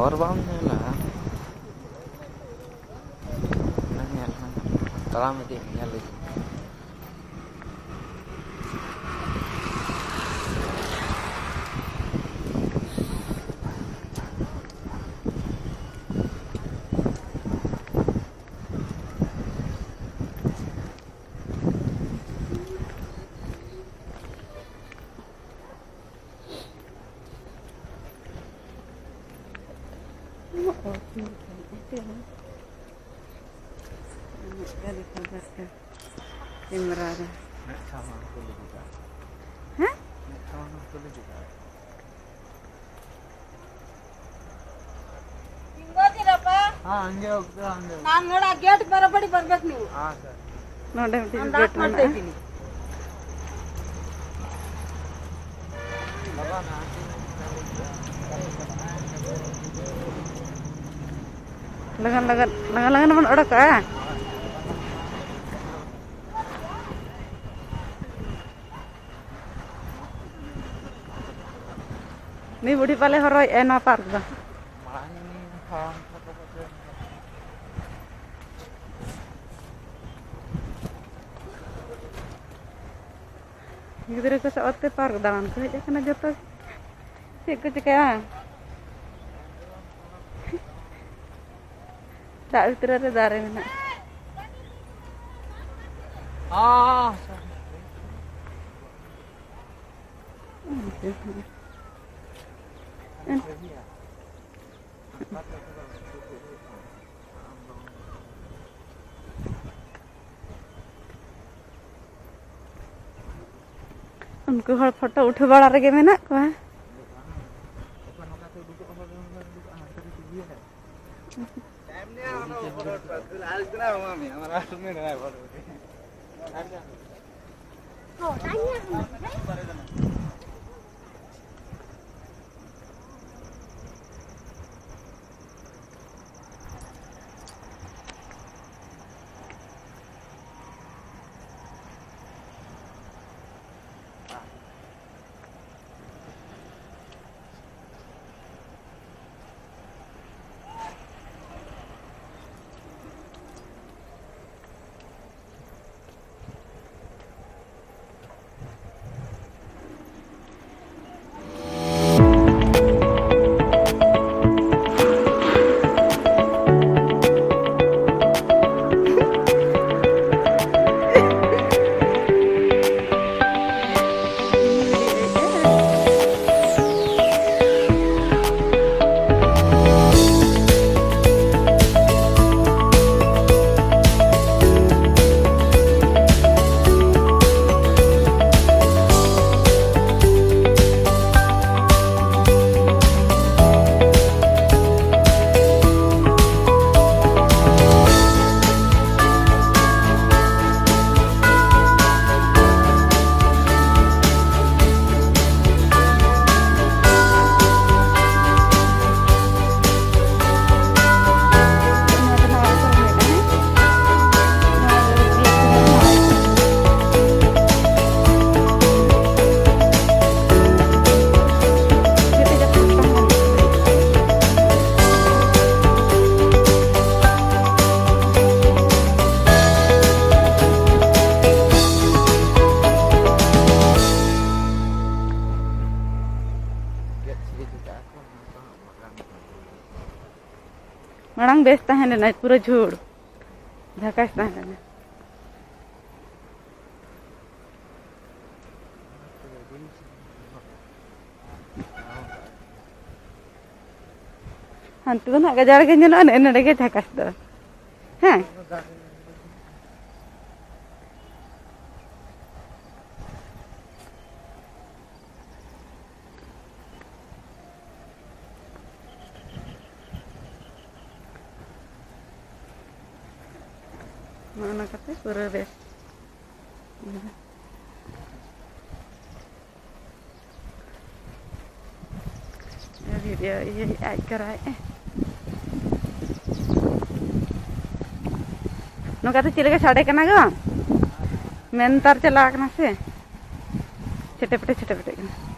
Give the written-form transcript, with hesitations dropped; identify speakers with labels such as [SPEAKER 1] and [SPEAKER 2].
[SPEAKER 1] और बाम नेला नंगल तला में देख लिया ले
[SPEAKER 2] Timrada. Hah?
[SPEAKER 3] ನಾನು ನೋಡ ಗೇಟ್ ಬರಬಡಿ ಬರ್ಬೇಕು ನೀವು
[SPEAKER 2] ನೋಡಿ
[SPEAKER 3] ಗೇಟ್ ಮಾಡ್ತಾ ಇದ್ದೀನಿ
[SPEAKER 2] लगन लगन लगन लगन मन ओडक नी बुढ़ी पाले हरोय एना पार्क दा गिदरे को सावते पार्क दान को हेज कना जतो चेक को चिकाया दा भितर रे दारे मेना उनको हर फोटो उठे बड़ा रे मेना को मड़ांग बेस तहन ना पूरा झूड़ झकास तहन हंतु ना गजाड़ के जनो नडे के झकास दो हैं mana kata pura bes ya video ini acara no kata cilik sade kena ga mentar celak nase cete pete